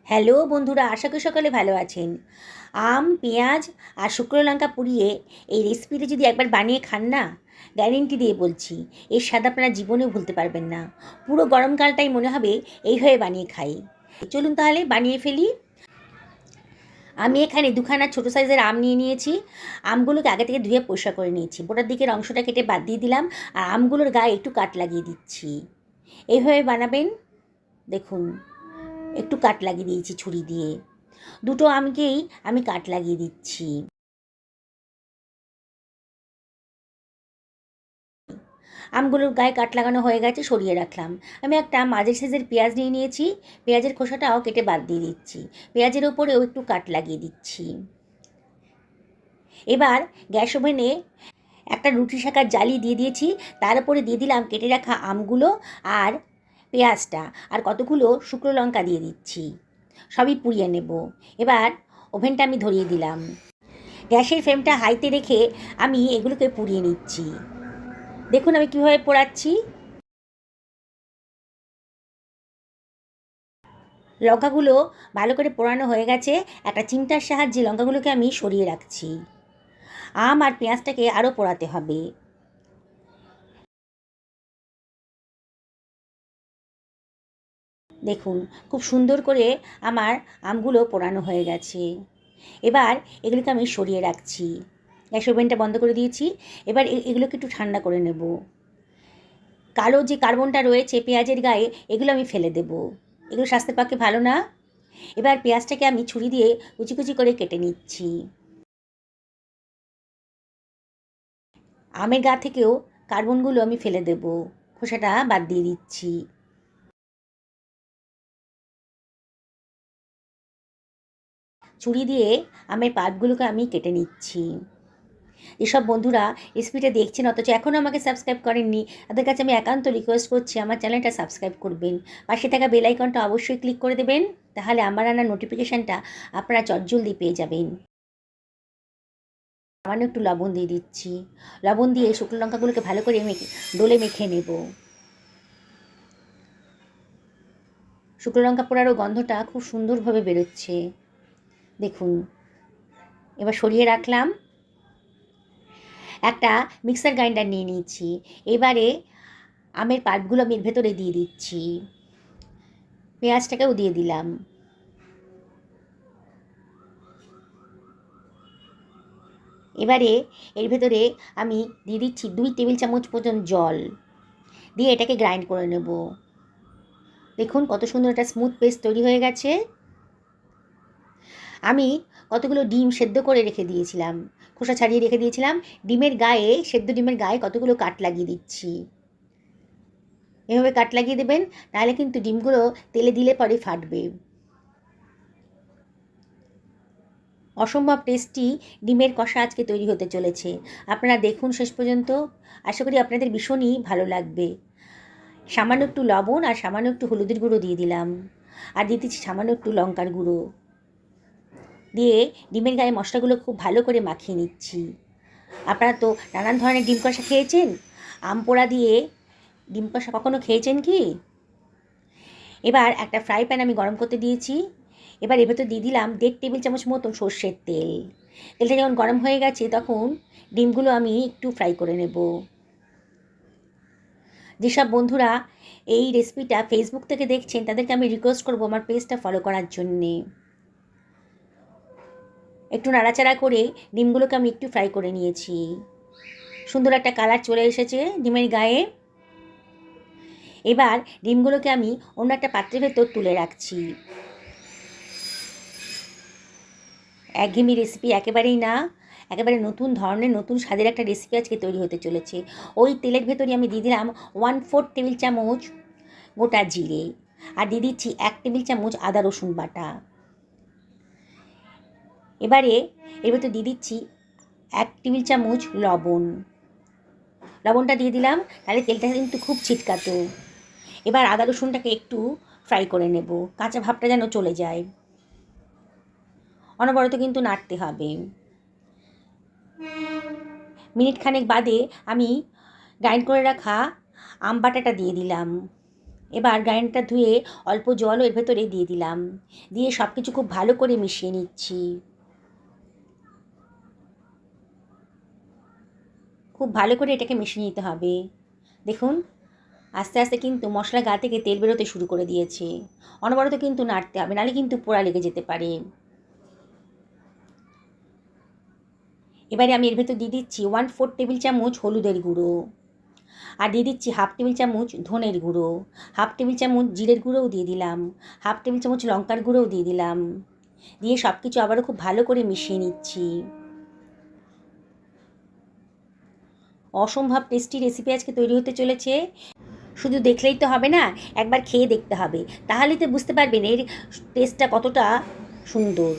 Hello বন্ধুরা, আশা করি সকলে ভালো আছেন। আম, পেঁয়াজ আর শুকনো লঙ্কা পুড়িয়ে এই রেসিপিটা যদি একবার বানিয়ে খান না, গ্যারেন্টি দিয়ে বলছি, এর স্বাদ আপনারা জীবনেও ভুলতে পারবেন না। পুরো গরমকালটাই মনে হবে এইভাবে বানিয়ে খাই। চলুন তাহলে বানিয়ে ফেলি। আমি এখানে দুখানা ছোটো সাইজের আম নিয়ে নিয়েছি। আমগুলোকে আগে থেকে ধুয়ে পরিষ্কার করে নিয়েছি। বোটার দিকের অংশটা কেটে বাদ দিয়ে দিলাম, আর আমগুলোর গায়ে একটু কাট লাগিয়ে দিচ্ছি। এইভাবে বানাবেন। দেখুন, একটু কাট লাগিয়ে দিয়েছি ছুরি দিয়ে। দুটো আমকেই আমি কাট লাগিয়ে দিচ্ছি। আমগুলোর গায়ে কাট লাগানো হয়ে গেছে, সরিয়ে রাখলাম। আমি একটা মাঝারি সাইজের পেঁয়াজ নিয়ে নিয়েছি। পেঁয়াজের খোসাটাও কেটে বাদ দিয়ে দিচ্ছি। পেঁয়াজের ওপরেও একটু কাট লাগিয়ে দিচ্ছি। এবার গ্যাস ওভেনে একটা রুটি সেঁকার জালি দিয়ে দিয়েছি। তার উপরে দিয়ে দিলাম কেটে রাখা আমগুলো আর পেঁয়াজটা, আর কতগুলো শুকনো লঙ্কা দিয়ে দিচ্ছি। সবই পুড়িয়ে নেব। এবার ওভেনটা আমি ধরিয়ে দিলাম। গ্যাসের ফ্লেমটা হাইতে রেখে আমি এগুলোকে পুড়িয়ে নিচ্ছি। দেখুন আমি কীভাবে পোড়াচ্ছি। লঙ্কাগুলো ভালো করে পোড়ানো হয়ে গেছে। একটা চিমটার সাহায্যে লঙ্কাগুলোকে আমি সরিয়ে রাখছি। আম আর পেঁয়াজটাকে আরও পোড়াতে হবে। দেখুন খুব সুন্দর করে আমার আমগুলো পোড়ানো হয়ে গেছে। এবার এগুলোকে আমি সরিয়ে রাখছি। গ্যাস ওভেনটা বন্ধ করে দিয়েছি। এবার এগুলোকে একটু ঠান্ডা করে নেব। কালো যে কার্বনটা রয়েছে পেঁয়াজের গায়ে, এগুলো আমি ফেলে দেব। এগুলো স্বাস্থ্যের পক্ষে ভালো না। এবার পেঁয়াজটাকে আমি ছুরি দিয়ে কুচি কুচি করে কেটে নিচ্ছি। আমের গা থেকেও কার্বনগুলো আমি ফেলে দেব, খোসাটা বাদ দিয়ে দিচ্ছি। ছুরি দিয়ে আমের পাল্পগুলোকে আমি কেটে নিচ্ছি। যেসব বন্ধুরা রেসিপিটা দেখছেন অথচ এখনও আমাকে সাবস্ক্রাইব করেননি, তাদের কাছে আমি একান্ত রিকোয়েস্ট করছি আমার চ্যানেলটা সাবস্ক্রাইব করবেন। পাশে থাকা বেল আইকনটা অবশ্যই ক্লিক করে দেবেন, তাহলে আমার রান্নার নোটিফিকেশানটা আপনারা চটজলদি পেয়ে যাবেন। সামান্য একটু লবণ দিয়ে দিচ্ছি। লবণ দিয়ে শুকনো লঙ্কাগুলোকে ভালো করে ডোলে মেখে নেব। শুকনো লঙ্কা পোড়ারও গন্ধটা খুব সুন্দরভাবে বেরোচ্ছে। দেখুন, এবার সরিয়ে রাখলাম। একটা মিক্সার গ্রাইন্ডার নিয়ে নিয়েছি। এবারে আমের পাল্পগুলো আমি এর ভেতরে দিয়ে দিচ্ছি। পেঁয়াজটাকেও দিয়ে দিলাম। এবারে এর ভেতরে আমি দিয়ে দিচ্ছি 2 টেবিল চামচ পর্যন্ত জল দিয়ে এটাকে গ্রাইন্ড করে নেব। দেখুন কত সুন্দর একটা স্মুথ পেস্ট তৈরি হয়ে গেছে। আমি কতগুলো ডিম সেদ্ধ করে রেখে দিয়েছিলাম, খোসা ছাড়িয়ে রেখে দিয়েছিলাম। সেদ্ধ ডিমের গায়ে কতগুলো কাট লাগিয়ে দিচ্ছি। এভাবে কাট লাগিয়ে দেবেন, নাহলে কিন্তু ডিমগুলো তেলে দিলে পরে ফাটবে। অসম্ভব টেস্টি ডিমের কষা আজকে তৈরি হতে চলেছে। আপনারা দেখুন শেষ পর্যন্ত, আশা করি আপনাদের ভীষণই ভালো লাগবে। সামান্য একটু লবণ আর সামান্য একটু হলুদের গুঁড়ো দিয়ে দিলাম, আর দিয়ে দিচ্ছি সামান্য একটু লঙ্কার গুঁড়ো। দিয়ে ডিমের গায়ে মশলাগুলো খুব ভালো করে মাখিয়ে নিচ্ছি। আপনারা তো নানান ধরনের ডিম কষা খেয়েছেন। আম পোড়া দিয়ে ডিম কষা কখনো খেয়েছেন কি? এবার একটা ফ্রাই প্যান আমি গরম করতে দিয়েছি। এবার এর ভেতর দিয়ে দিলাম 1.5 টেবিল চামচ মতন সর্ষের তেল। তেলটা যখন গরম হয়ে গেছে তখন ডিমগুলো আমি একটু ফ্রাই করে নেব। যেসব বন্ধুরা এই রেসিপিটা ফেসবুক থেকে দেখছেন তাদেরকে আমি রিকোয়েস্ট করব আমার পেজটা ফলো করার জন্যে। একটু নাড়াচাড়া করে ডিমগুলোকে আমি একটু ফ্রাই করে নিয়েছি। সুন্দর একটা কালার চলে এসেছে ডিমের গায়ে। এবার ডিমগুলোকে আমি অন্য একটা পাত্রের ভেতর তুলে রাখছি। একঘেয়েমি রেসিপি একেবারেই না, একেবারে নতুন ধরনের নতুন স্বাদের একটা রেসিপি আজকে তৈরি হতে চলেছে। ওই তেলের ভেতরে আমি দিয়ে দিলাম 1/4 টেবিল চামচ গোটা জিরে, আর দিয়ে দিচ্ছি 1 টেবিল চামচ আদা রসুন বাটা। এবারে এর ভেতর দিয়ে দিচ্ছি 1 টেবিল চামচ লবণ। লবণটা দিয়ে দিলাম, তাহলে তেলটা কিন্তু খুব ছিটকাতো। এবার আদা রসুনটাকে একটু ফ্রাই করে নেব, কাঁচা ভাবটা যেন চলে যায়। অনবরত কিন্তু নাড়তে হবে। মিনিট খানেক বাদে আমি গ্রাইন্ড করে রাখা আম বাটাটা দিয়ে দিলাম। এবার গ্রাইন্ডারটা ধুয়ে অল্প জলও এর ভেতরে দিয়ে দিলাম, দিয়ে সব কিছু খুব ভালো করে মিশিয়ে নিচ্ছি। খুব ভালো করে এটাকে মিশিয়ে নিতে হবে। দেখুন আস্তে আস্তে কিন্তু মশলা গা থেকে তেল বেরোতে শুরু করে দিয়েছে। অনবরত কিন্তু নাড়তে হবে, নাহলে কিন্তু পোড়া লেগে যেতে পারে। এবারে আমি এর ভেতর দিয়ে দিচ্ছি 1/4 টেবিল চামচ হলুদের গুঁড়ো, আর দিয়ে দিচ্ছি 1/2 টেবিল চামচ ধনের গুঁড়ো, 1/2 টেবিল চামচ জিরের গুঁড়োও দিয়ে দিলাম, 1/2 টেবিল চামচ লঙ্কার গুঁড়োও দিয়ে দিলাম। দিয়ে সব কিছু আবারও খুব ভালো করে মিশিয়ে নিচ্ছি। অসম্ভব টেস্টি রেসিপি আজকে তৈরি হতে চলেছে। শুধু দেখলেই তো হবে না, একবার খেয়ে দেখতে হবে, তাহলেই তো বুঝতে পারবেন এর টেস্টটা কতটা সুন্দর।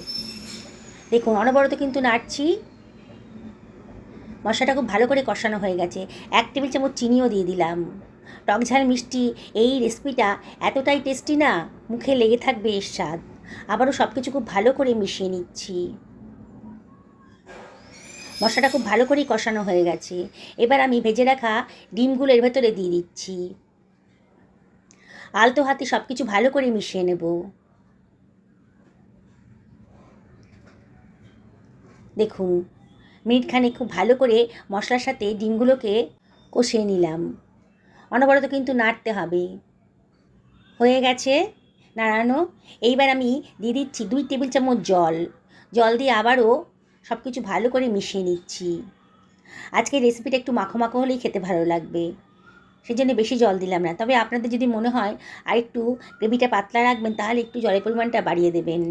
দেখুন অনবরত কিন্তু নাড়ছি। মশলাটা খুব ভালো করে কষানো হয়ে গেছে। 1 টেবিল চামচ চিনিও দিয়ে দিলাম। টক ঝাল মিষ্টি এই রেসিপিটা এতটাই টেস্টি না, মুখে লেগে থাকবে এর স্বাদ। আবারও সব কিছু খুব ভালো করে মিশিয়ে নিচ্ছি। মশলাটা খুব ভালো করেই কষানো হয়ে গেছে। এবার আমি ভেজে রাখা ডিমগুলো এর ভেতরে দিয়ে দিচ্ছি। আলতো হাতে সব কিছু ভালো করে মিশিয়ে নেব। দেখুন মিনিটখানেক খুব ভালো করে মশলার সাথে ডিমগুলোকে কষিয়ে নিলাম। অনবরত কিন্তু নাড়তে হবে। হয়ে গেছে নাড়ানো। এইবার আমি দিয়ে দিচ্ছি 2 টেবিল চামচ জল। জল দিয়ে আবারও সব কিছু ভালো করে মিশিয়ে নিচ্ছি। আজকের রেসিপিটা একটু মাখো মাখো হলেই খেতে ভালো লাগবে, সেজন্য বেশি জল দিলাম না। তবে আপনাদের যদি মনে হয় আর একটু গ্রেভিটা পাতলা রাখবেন, তাহলে একটু জলের পরিমাণটা বাড়িয়ে দেবেন।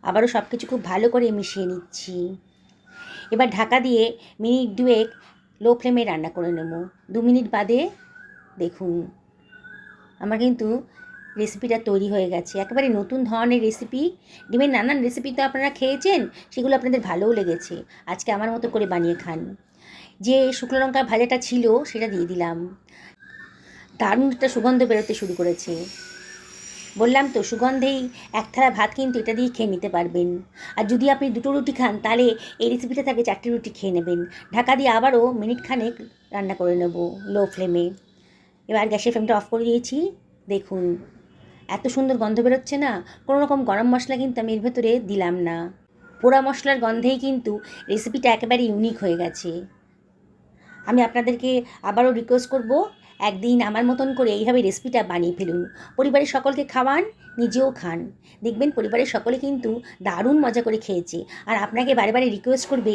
আবারও সব কিছু খুব ভালো করে মিশিয়ে নিচ্ছি। এবার ঢাকা দিয়ে মিনিট 2 লো ফ্লেমে রান্না করে নেব। 2 মিনিট বাদে দেখুন আমার কিন্তু রেসিপিটা তৈরি হয়ে গেছে। একেবারে নতুন ধরনের রেসিপি। ডিমের নানান রেসিপি তো আপনারা খেয়েছেন, সেগুলো আপনাদের ভালোও লেগেছে। আজকে আমার মতো করে বানিয়ে খান। যে শুকনো লঙ্কার ভাজাটা ছিল সেটা দিয়ে দিলাম। দারুণ একটা সুগন্ধ বেরোতে শুরু করেছে। বললাম তো সুগন্ধেই এক থালা ভাত কিন্তু এটা দিয়ে খেয়ে নিতে পারবেন। আর যদি আপনি 2টো রুটি খান, তাহলে এই রেসিপিটা থেকে 4টে রুটি খেয়ে নেবেন। ঢাকা দিয়ে আবারও মিনিট খানেক রান্না করে নেব লো ফ্লেমে। এবার গ্যাসের ফ্লেমটা অফ করে দিয়েছি। দেখুন এত সুন্দর গন্ধ বেরোচ্ছে না। কোনো রকম গরম মশলা কিন্তু আমি এর ভেতরে দিলাম না। পোড়া মশলার গন্ধেই কিন্তু রেসিপিটা একেবারে ইউনিক হয়ে গেছে। আমি আপনাদেরকে আবারও রিকোয়েস্ট করব, একদিন আমার মতন করে এইভাবে রেসিপিটা বানিয়ে ফেলুন। পরিবারের সকলকে খাওয়ান, নিজেও খান। দেখবেন পরিবারের সকলে কিন্তু দারুণ মজা করে খেয়েছে, আর আপনাকে বারে বারে রিকোয়েস্ট করবে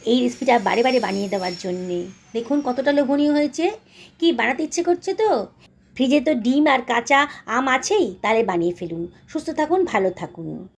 এই রেসিপিটা বারে বারে বানিয়ে দেওয়ার জন্যে। দেখুন কতটা লোভনীয় হয়েছে। কি বানাতে ইচ্ছে করছে তো? ফ্রিজে তো ডিম আর কাঁচা আম আছেই, তাহলে বানিয়ে ফেলুন। সুস্থ থাকুন, ভালো থাকুন।